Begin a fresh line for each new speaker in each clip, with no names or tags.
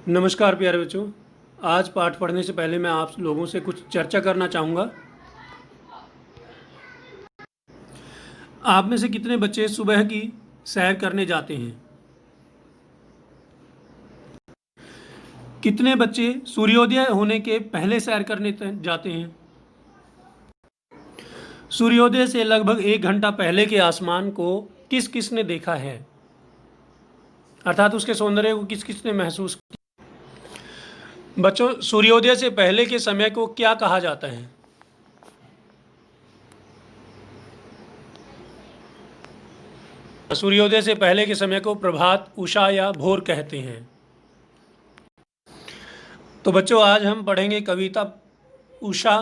नमस्कार प्यारे बच्चों। आज पाठ पढ़ने से पहले मैं आप लोगों से कुछ चर्चा करना चाहूँगा। आप में से कितने बच्चे सुबह की सैर करने जाते हैं? कितने बच्चे सूर्योदय होने के पहले सैर करने जाते हैं? सूर्योदय से लगभग 1 घंटा पहले के आसमान को किस किस ने देखा है, अर्थात उसके सौंदर्य को किस किस ने महसूस किया? बच्चों, सूर्योदय से पहले के समय को क्या कहा जाता है? सूर्योदय से पहले के समय को प्रभात, उषा या भोर कहते हैं। तो बच्चों, आज हम पढ़ेंगे कविता उषा।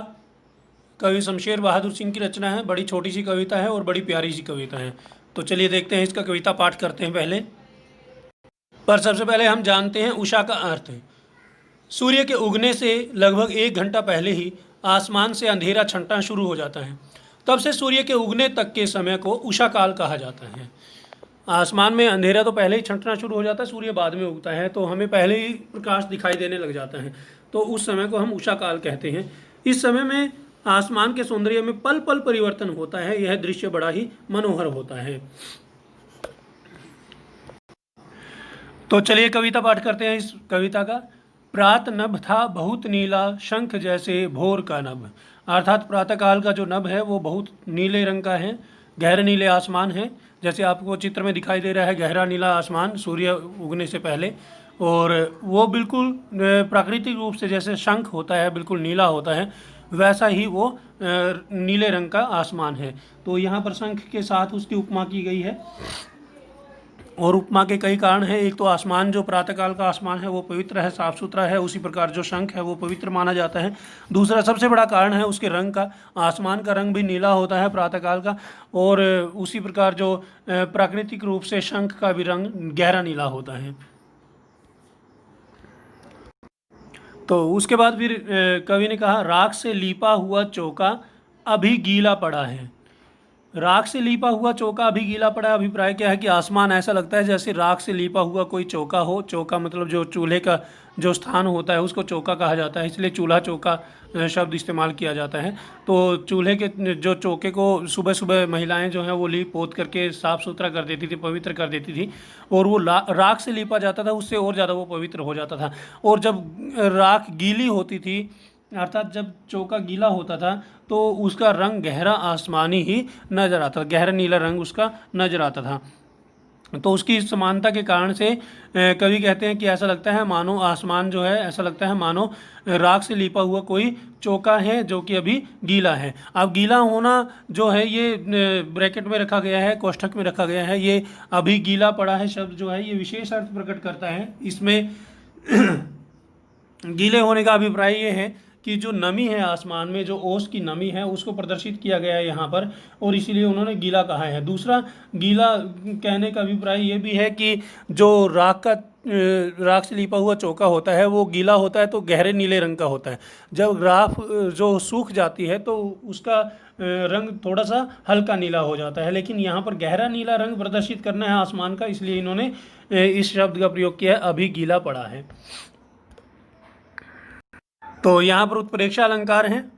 कवि शमशेर बहादुर सिंह की रचना है। बड़ी छोटी सी कविता है और बड़ी प्यारी सी कविता है। तो चलिए देखते हैं, इसका कविता पाठ करते हैं पहले। पर सबसे पहले हम जानते हैं उषा का अर्थ। सूर्य के उगने से लगभग 1 घंटा पहले ही आसमान से अंधेरा छंटना शुरू हो जाता है। तब से सूर्य के उगने तक के समय को उषा काल कहा जाता है। आसमान में अंधेरा तो पहले ही छंटना शुरू हो जाता है, सूर्य बाद में उगता है, तो हमें पहले ही प्रकाश दिखाई देने लग जाता है। तो उस समय को हम उषा काल कहते हैं। इस समय में आसमान के सौंदर्य में पल पल परिवर्तन होता है। यह दृश्य बड़ा ही मनोहर होता है। तो चलिए कविता पाठ करते हैं इस कविता का। प्रात नभ था बहुत नीला, शंख जैसे भोर का नभ। अर्थात प्रातःकाल का जो नभ है वो बहुत नीले रंग का है, गहरे नीले आसमान है। जैसे आपको चित्र में दिखाई दे रहा है, गहरा नीला आसमान सूर्य उगने से पहले, और वो बिल्कुल प्राकृतिक रूप से जैसे शंख होता है बिल्कुल नीला होता है, वैसा ही वो नीले रंग का आसमान है। तो यहाँ पर शंख के साथ उसकी उपमा की गई है, और उपमा के कई कारण हैं। एक तो आसमान, जो प्रातःकाल का आसमान है वो पवित्र है, साफ सुथरा है, उसी प्रकार जो शंख है वो पवित्र माना जाता है। दूसरा सबसे बड़ा कारण है उसके रंग का। आसमान का रंग भी नीला होता है प्रातःकाल का, और उसी प्रकार जो प्राकृतिक रूप से शंख का भी रंग गहरा नीला होता है। तो उसके बाद फिर कवि ने कहा, राख से लीपा हुआ चौका अभी गीला पड़ा है। राख से लीपा हुआ चौका अभी गीला पड़ा है। अभिप्राय क्या है कि आसमान ऐसा लगता है जैसे राख से लीपा हुआ कोई चौका हो। चौका मतलब जो चूल्हे का जो स्थान होता है उसको चौका कहा जाता है, इसलिए चूल्हा चौका शब्द इस्तेमाल किया जाता है। तो चूल्हे के जो चौके को सुबह सुबह महिलाएं जो हैं वो लीप पोत करके साफ़ सुथरा कर देती थी, पवित्र कर देती थी, और वो राख से लीपा जाता था, उससे और ज़्यादा वो पवित्र हो जाता था। और जब राख गीली होती थी, अर्थात जब चौका गीला होता था, तो उसका रंग गहरा आसमानी ही नजर आता था, गहरा नीला रंग उसका नजर आता था। तो उसकी समानता के कारण से कवि कहते हैं कि ऐसा लगता है मानो आसमान जो है, ऐसा लगता है मानो राख से लिपा हुआ कोई चौका है जो कि अभी गीला है। अब गीला होना जो है ये ब्रैकेट में रखा गया है, कोष्ठक में रखा गया है। ये अभी गीला पड़ा है शब्द जो है ये विशेष अर्थ प्रकट करता है। इसमें गीले होने का अभिप्राय ये है कि जो नमी है आसमान में, जो ओस की नमी है, उसको प्रदर्शित किया गया है यहाँ पर, और इसीलिए उन्होंने गीला कहा है। दूसरा, गीला कहने का अभिप्राय ये भी है कि जो राख से लिपा हुआ चौका होता है वो गीला होता है तो गहरे नीले रंग का होता है। जब राख जो सूख जाती है तो उसका रंग थोड़ा सा हल्का नीला हो जाता है, लेकिन यहाँ पर गहरा नीला रंग प्रदर्शित करना है आसमान का, इसलिए इन्होंने इस शब्द का प्रयोग किया है, अभी गीला पड़ा है। तो यहाँ पर उत्प्रेक्षा अलंकार हैं।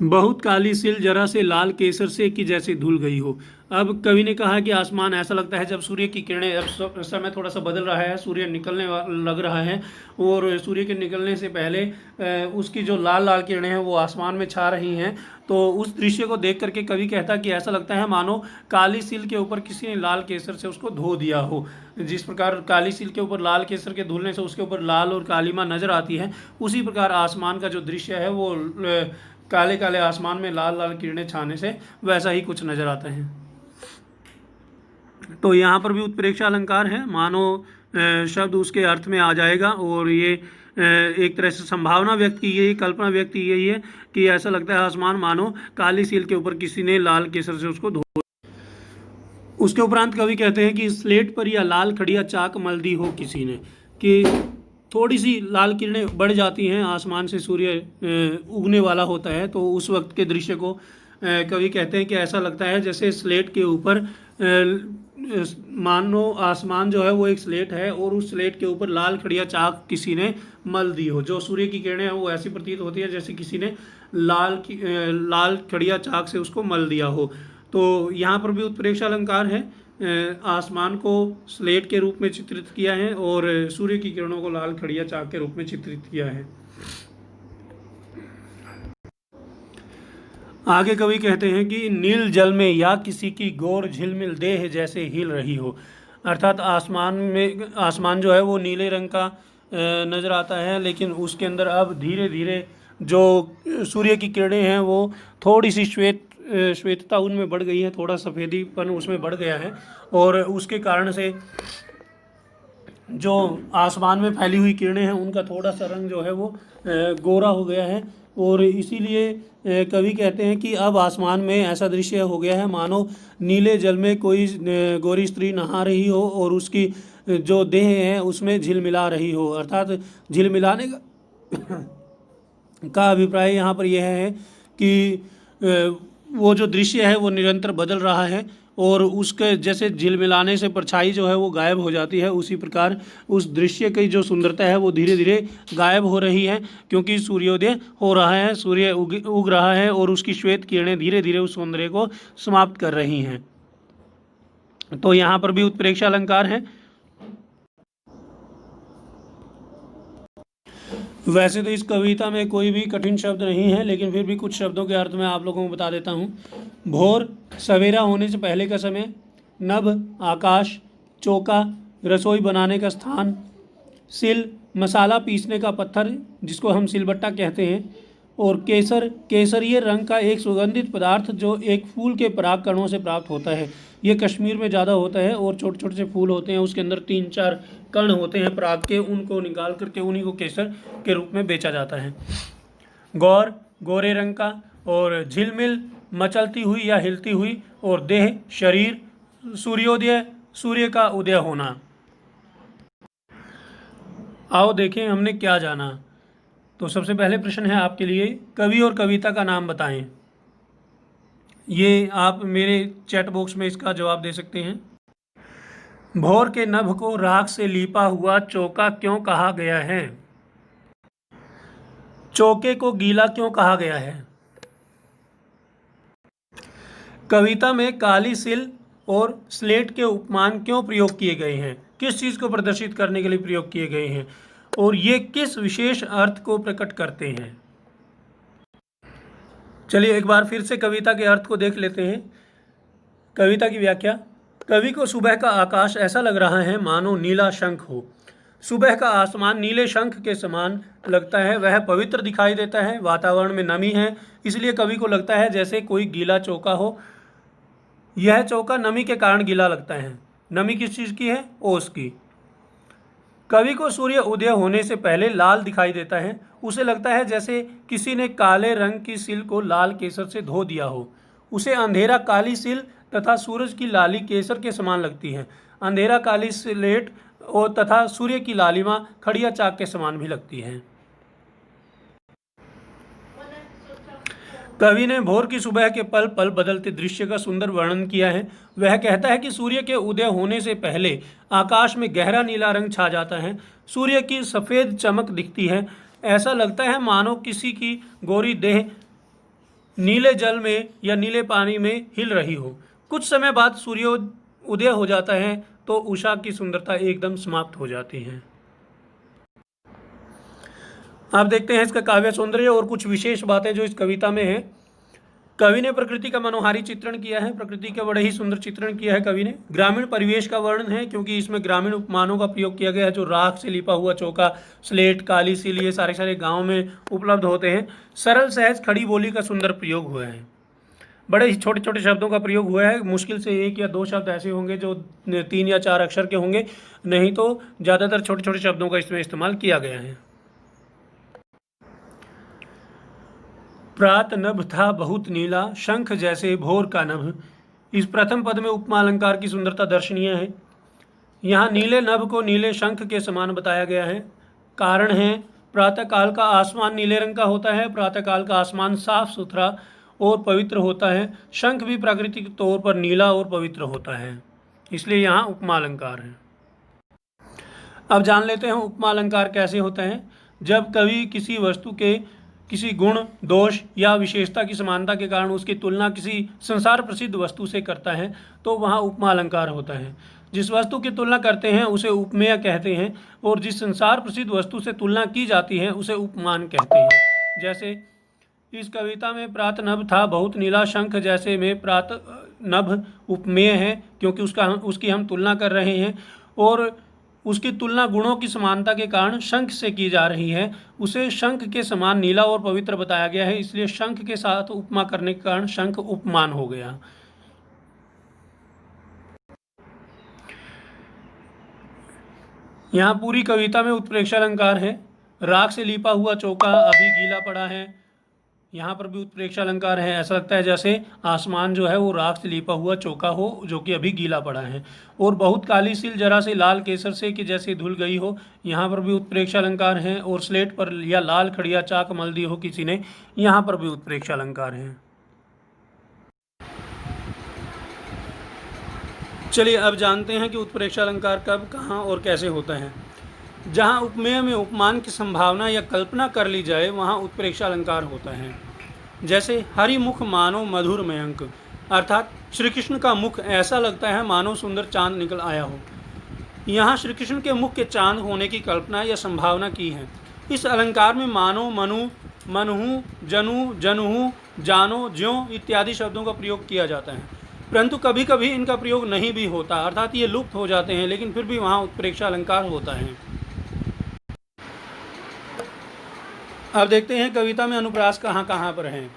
बहुत काली सिल जरा से लाल केसर से कि जैसे धुल गई हो। अब कवि ने कहा कि आसमान ऐसा लगता है जब सूर्य की किरणें, अब समय थोड़ा सा बदल रहा है, सूर्य निकलने लग रहा है, और सूर्य के निकलने से पहले उसकी जो लाल लाल किरणें हैं वो आसमान में छा रही हैं। तो उस दृश्य को देख करके कवि कहता कि ऐसा लगता है मानो काली सिल के ऊपर किसी ने लाल केसर से उसको धो दिया हो। जिस प्रकार काली सिल के ऊपर लाल केसर के धुलने से उसके ऊपर लाल और कालीमा नजर आती है, उसी प्रकार आसमान का जो दृश्य है वो काले काले आसमान में लाल लाल किरणें छाने से वैसा ही कुछ नजर आता है। तो यहाँ पर भी उत्प्रेक्षा अलंकार है, मानो शब्द उसके अर्थ में आ जाएगा, और ये एक तरह से संभावना व्यक्त की गई, कल्पना व्यक्त की गई है कि ऐसा लगता है आसमान मानो काली सील के ऊपर किसी ने लाल केसर से उसको धो। उसके उपरांत कवि कहते हैं कि स्लेट पर या लाल खड़िया चाक मल दी हो किसी ने, कि थोड़ी सी लाल किरणें बढ़ जाती हैं, आसमान से सूर्य उगने वाला होता है, तो उस वक्त के दृश्य को कवि कहते हैं कि ऐसा लगता है जैसे स्लेट के ऊपर मानो आसमान जो है वो एक स्लेट है और उस स्लेट के ऊपर लाल खड़िया चाक किसी ने मल दी हो। जो सूर्य की किरणें हैं वो ऐसी प्रतीत होती है जैसे किसी ने लाल खड़िया चाक से उसको मल दिया हो। तो यहाँ पर भी उत्प्रेक्षा अलंकार है। आसमान को स्लेट के रूप में चित्रित किया है और सूर्य की किरणों को लाल खड़िया चाक के रूप में चित्रित किया है। आगे कवि कहते हैं कि नील जल में या किसी की गौर झिलमिल देह जैसे हिल रही हो। अर्थात आसमान जो है वो नीले रंग का नज़र आता है, लेकिन उसके अंदर अब धीरे धीरे जो सूर्य की किरणें हैं वो थोड़ी सी श्वेतता उनमें बढ़ गई है, थोड़ा सफ़ेदीपन उसमें बढ़ गया है और उसके कारण से जो आसमान में फैली हुई किरणें हैं उनका थोड़ा सा रंग जो है वो गोरा हो गया है। और इसीलिए कवि कहते हैं कि अब आसमान में ऐसा दृश्य हो गया है मानो नीले जल में कोई गोरी स्त्री नहा रही हो और उसकी जो देह है उसमें झिलमिला रही हो। अर्थात झिलमिलाने का अभिप्राय यहाँ पर यह है कि वो जो दृश्य है वो निरंतर बदल रहा है और उसके जैसे झिलमिलाने से परछाई जो है वो गायब हो जाती है, उसी प्रकार उस दृश्य की जो सुंदरता है वो धीरे धीरे गायब हो रही है, क्योंकि सूर्योदय हो रहा है, सूर्य उग रहा है और उसकी श्वेत किरणें धीरे धीरे उस सौंदर्य को समाप्त कर रही हैं। तो यहाँ पर भी उत्प्रेक्षा अलंकार है। वैसे तो इस कविता में कोई भी कठिन शब्द नहीं है, लेकिन फिर भी कुछ शब्दों के अर्थ मैं आप लोगों को बता देता हूँ। भोर सवेरा होने से पहले का समय, नभ आकाश, चौका रसोई बनाने का स्थान, सिल मसाला पीसने का पत्थर जिसको हम सिलबट्टा कहते हैं, और केसर केसरीय रंग का एक सुगंधित पदार्थ जो एक फूल के पराग कणों से प्राप्त होता है। ये कश्मीर में ज़्यादा होता है और छोटे छोटे से फूल होते हैं, उसके अंदर 3-4 कण होते हैं पराग के, उनको निकाल करके उन्हीं को केसर के रूप में बेचा जाता है। गौर गोरे रंग का, और झिलमिल मचलती हुई या हिलती हुई, और देह शरीर, सूर्योदय सूर्य का उदय होना। आओ देखें हमने क्या जाना। तो सबसे पहले प्रश्न है आपके लिए, कवि और कविता का नाम बताएं। ये आप मेरे चैट बॉक्स में इसका जवाब दे सकते हैं। भोर के नभ को राख से लीपा हुआ चौका क्यों कहा गया है? चौके को गीला क्यों कहा गया है? कविता में काली सिल और स्लेट के उपमान क्यों प्रयोग किए गए हैं? किस चीज़ को प्रदर्शित करने के लिए प्रयोग किए गए हैं और ये किस विशेष अर्थ को प्रकट करते हैं? चलिए एक बार फिर से कविता के अर्थ को देख लेते हैं। कविता की व्याख्या। कवि को सुबह का आकाश ऐसा लग रहा है मानो नीला शंख हो। सुबह का आसमान नीले शंख के समान लगता है, वह पवित्र दिखाई देता है। वातावरण में नमी है, इसलिए कवि को लगता है जैसे कोई गीला चौका हो। यह चौका नमी के कारण गीला लगता है। नमी किस चीज़ की है? ओस की। कवि को सूर्य उदय होने से पहले लाल दिखाई देता है। उसे लगता है जैसे किसी ने काले रंग की सिल को लाल केसर से धो दिया हो। उसे अंधेरा काली सिल तथा सूरज की लाली केसर के समान लगती है। अंधेरा काली स्लेट और तथा सूर्य की लालिमा खड़िया चाक के समान भी लगती है। कवि ने भोर की सुबह के पल पल बदलते दृश्य का सुंदर वर्णन किया है। वह कहता है कि सूर्य के उदय होने से पहले आकाश में गहरा नीला रंग छा जाता है। सूर्य की सफ़ेद चमक दिखती है। ऐसा लगता है मानो किसी की गोरी देह नीले जल में या नीले पानी में हिल रही हो। कुछ समय बाद सूर्य उदय हो जाता है तो उषा की सुंदरता एकदम समाप्त हो जाती है। आप देखते हैं इसका काव्य सौंदर्य और कुछ विशेष बातें जो इस कविता में है। कवि ने प्रकृति का मनोहारी चित्रण किया है, प्रकृति का बड़े ही सुंदर चित्रण किया है कवि ने। ग्रामीण परिवेश का वर्णन है, क्योंकि इसमें ग्रामीण उपमानों का प्रयोग किया गया है, जो राख से लिपा हुआ चौका, स्लेट, काली सिल, ये सारे गाँव में उपलब्ध होते हैं। सरल सहज खड़ी बोली का सुंदर प्रयोग हुआ है। बड़े ही छोटे छोटे शब्दों का प्रयोग हुआ है। मुश्किल से 1 या 2 शब्द ऐसे होंगे जो 3 या 4 अक्षर के होंगे, नहीं तो ज़्यादातर छोटे छोटे शब्दों का इसमें इस्तेमाल किया गया है। प्रात नभ था बहुत नीला, शंख जैसे भोर का नभ। इस प्रथम पद में उपमा अलंकार की सुंदरता दर्शनीय है। यहाँ नीले नभ को नीले शंख के समान बताया गया है। कारण है, प्रातःकाल का आसमान नीले रंग का होता है। प्रातःकाल का आसमान साफ सुथरा और पवित्र होता है। शंख भी प्राकृतिक तौर पर नीला और पवित्र होता है। इसलिए यहाँ उपमा अलंकार है। अब जान लेते हैं उपमा अलंकार कैसे होते हैं। जब कवि किसी वस्तु के किसी गुण, दोष या विशेषता की समानता के कारण उसकी तुलना किसी संसार प्रसिद्ध वस्तु से करता है तो वहाँ उपमा अलंकार होता है। जिस वस्तु की तुलना करते हैं उसे उपमेय कहते हैं और जिस संसार प्रसिद्ध वस्तु से तुलना की जाती है उसे उपमान कहते हैं। जैसे इस कविता में प्रात नभ था बहुत नीला, शंख जैसे में प्रात नभ उपमेय है क्योंकि उसकी हम तुलना कर रहे हैं और उसकी तुलना गुणों की समानता के कारण शंख से की जा रही है। उसे शंख के समान नीला और पवित्र बताया गया है, इसलिए शंख के साथ उपमा करने के कारण शंख उपमान हो गया। यहाँ पूरी कविता में उत्प्रेक्षा अलंकार है। राख से लिपा हुआ चौका अभी गीला पड़ा है, यहाँ पर भी उत्प्रेक्षा अलंकार है। ऐसा लगता है जैसे आसमान जो है वो राख से लिपा हुआ चौका हो जो कि अभी गीला पड़ा है। और बहुत काली सिल जरा से लाल केसर से कि जैसे धुल गई हो, यहाँ पर भी उत्प्रेक्षा अलंकार है। और स्लेट पर या लाल खड़िया चाक मल दी हो किसी ने, यहाँ पर भी उत्प्रेक्षा अलंकार है। चलिए अब जानते हैं कि उत्प्रेक्षा अलंकार कब, कहाँ और कैसे होता है। जहाँ उपमेय में उपमान की संभावना या कल्पना कर ली जाए वहाँ उत्प्रेक्षा अलंकार होता है। जैसे हरि मुख मानो मधुर मयंक, अर्थात श्री कृष्ण का मुख ऐसा लगता है मानो सुंदर चांद निकल आया हो। यहाँ श्री कृष्ण के मुख के चांद होने की कल्पना या संभावना की है। इस अलंकार में मानो, मनु, मनहु, जनु, जनुहु, जानो, ज्यों इत्यादि शब्दों का प्रयोग किया जाता है, परंतु कभी कभी इनका प्रयोग नहीं भी होता, अर्थात ये लुप्त हो जाते हैं, लेकिन फिर भी वहाँ उत्प्रेक्षा अलंकार होता है। अब देखते हैं कविता में अनुप्रास कहाँ कहाँ पर हैं।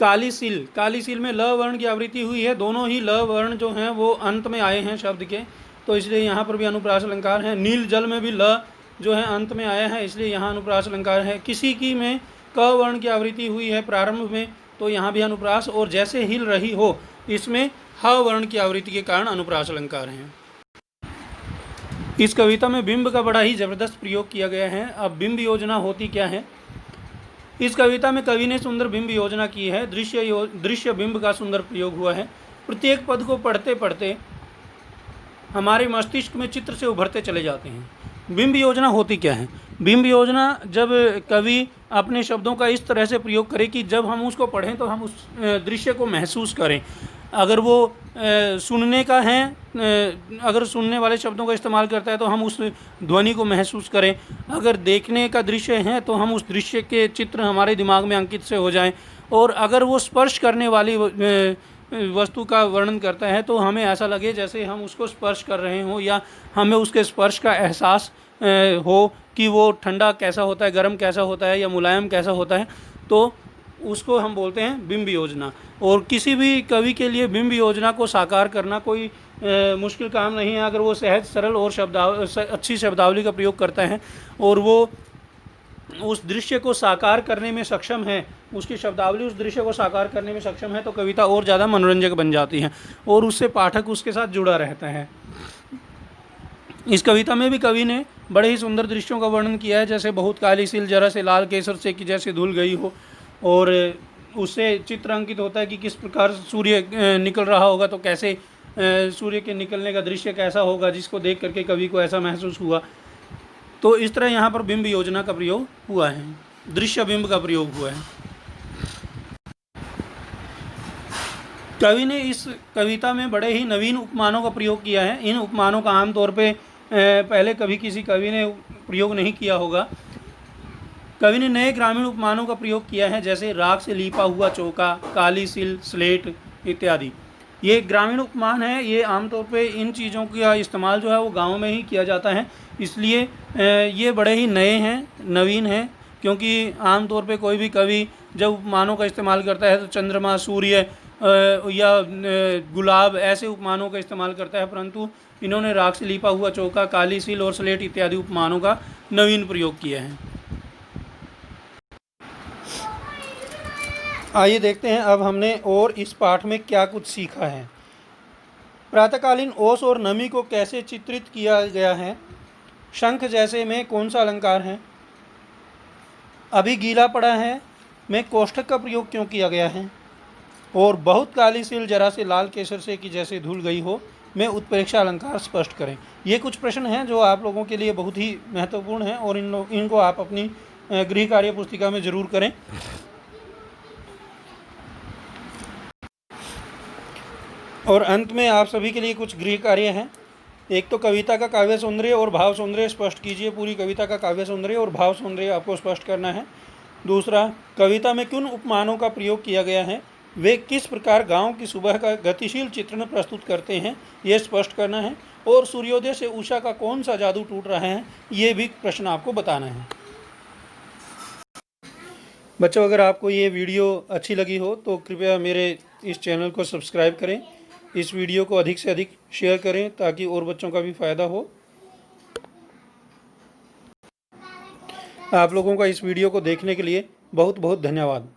काली सील, काली सील में ल वर्ण की आवृत्ति हुई है। दोनों ही ल वर्ण जो हैं वो अंत में आए हैं शब्द के, तो इसलिए यहाँ पर भी अनुप्रास अलंकार है। नील जल में भी ल जो है अंत में आया है, इसलिए यहाँ अनुप्रास अलंकार है। किसी की में क वर्ण की आवृत्ति हुई है प्रारंभ में, तो यहाँ भी अनुप्रास। और जैसे हिल रही हो, इसमें ह वर्ण की आवृत्ति के कारण अनुप्रास अलंकार हैं। इस कविता में बिंब का बड़ा ही जबरदस्त प्रयोग किया गया है। अब बिंब योजना होती क्या है। इस कविता में कवि ने सुंदर बिंब योजना की है। दृश्य बिंब का सुंदर प्रयोग हुआ है। प्रत्येक पद को पढ़ते पढ़ते हमारे मस्तिष्क में चित्र से उभरते चले जाते हैं। बिंब योजना होती क्या है। बिंब योजना जब कवि अपने शब्दों का इस तरह से प्रयोग करे कि जब हम उसको पढ़ें तो हम उस दृश्य को महसूस करें। अगर वो सुनने का है, अगर सुनने वाले शब्दों का इस्तेमाल करता है तो हम उस ध्वनि को महसूस करें। अगर देखने का दृश्य है तो हम उस दृश्य के चित्र हमारे दिमाग में अंकित से हो जाएं। और अगर वो स्पर्श करने वाली वस्तु का वर्णन करता है तो हमें ऐसा लगे जैसे हम उसको स्पर्श कर रहे हों, या हमें उसके स्पर्श का एहसास हो कि वो ठंडा कैसा होता है, गर्म कैसा होता है या मुलायम कैसा होता है, तो उसको हम बोलते हैं बिंब योजना। और किसी भी कवि के लिए बिंब योजना को साकार करना कोई मुश्किल काम नहीं है। अगर वो सहज सरल और अच्छी शब्दावली का प्रयोग करता है और वो उस दृश्य को साकार करने में सक्षम है, उसकी शब्दावली उस दृश्य को साकार करने में सक्षम है, तो कविता और ज़्यादा मनोरंजक बन जाती है और उससे पाठक उसके साथ जुड़ा रहता है। इस कविता में भी कवि ने बड़े ही सुंदर दृश्यों का वर्णन किया है। जैसे बहुत काली सिल जरा से लाल केसर से कि जैसे धुल गई हो, और उससे चित्र अंकित होता है कि किस प्रकार सूर्य निकल रहा होगा, तो कैसे सूर्य के निकलने का दृश्य कैसा होगा जिसको देख करके कवि को ऐसा महसूस हुआ। तो इस तरह यहाँ पर बिंब योजना का प्रयोग हुआ है, दृश्य बिंब का प्रयोग हुआ है। कवि ने इस कविता में बड़े ही नवीन उपमानों का प्रयोग किया है। इन उपमानों का आमतौर पे पहले कभी किसी कवि ने प्रयोग नहीं किया होगा। कवि ने नए ग्रामीण उपमानों का प्रयोग किया है, जैसे राख से लीपा हुआ चौका, काली सिल, स्लेट इत्यादि। ये ग्रामीण उपमान है। ये आमतौर पे इन चीज़ों का इस्तेमाल जो है वो गाँव में ही किया जाता है, इसलिए ये बड़े ही नए हैं, नवीन हैं। क्योंकि आमतौर पे कोई भी कवि जब उपमानों का इस्तेमाल करता है तो चंद्रमा, सूर्य या गुलाब ऐसे उपमानों का इस्तेमाल करता है, परंतु इन्होंने राख से लीपा हुआ चौका, काली सिल और स्लेट इत्यादि उपमानों का नवीन प्रयोग किया है। आइए देखते हैं अब हमने और इस पाठ में क्या कुछ सीखा है। प्रातःकालीन ओस और नमी को कैसे चित्रित किया गया है। शंख जैसे में कौन सा अलंकार है। अभी गीला पड़ा है में कोष्ठक का प्रयोग क्यों किया गया है। और बहुत काली सिल जरा से लाल केसर से कि जैसे धुल गई हो, में उत्प्रेक्षा अलंकार स्पष्ट करें। ये कुछ प्रश्न हैं जो आप लोगों के लिए बहुत ही महत्वपूर्ण हैं और इनको आप अपनी गृह कार्य पुस्तिका में जरूर करें। और अंत में आप सभी के लिए कुछ गृह कार्य हैं। एक तो कविता का काव्य सौंदर्य और भाव सौंदर्य स्पष्ट कीजिए। पूरी कविता का काव्य सौंदर्य और भाव सौंदर्य आपको स्पष्ट करना है। दूसरा, कविता में किन उपमानों का प्रयोग किया गया है, वे किस प्रकार गांव की सुबह का गतिशील चित्रण प्रस्तुत करते हैं, ये स्पष्ट करना है। और सूर्योदय से उषा का कौन सा जादू टूट रहा है, ये भी प्रश्न आपको बताना है। बच्चों, अगर आपको ये वीडियो अच्छी लगी हो तो कृपया मेरे इस चैनल को सब्सक्राइब करें। इस वीडियो को अधिक से अधिक शेयर करें ताकि और बच्चों का भी फ़ायदा हो। आप लोगों का इस वीडियो को देखने के लिए बहुत बहुत धन्यवाद।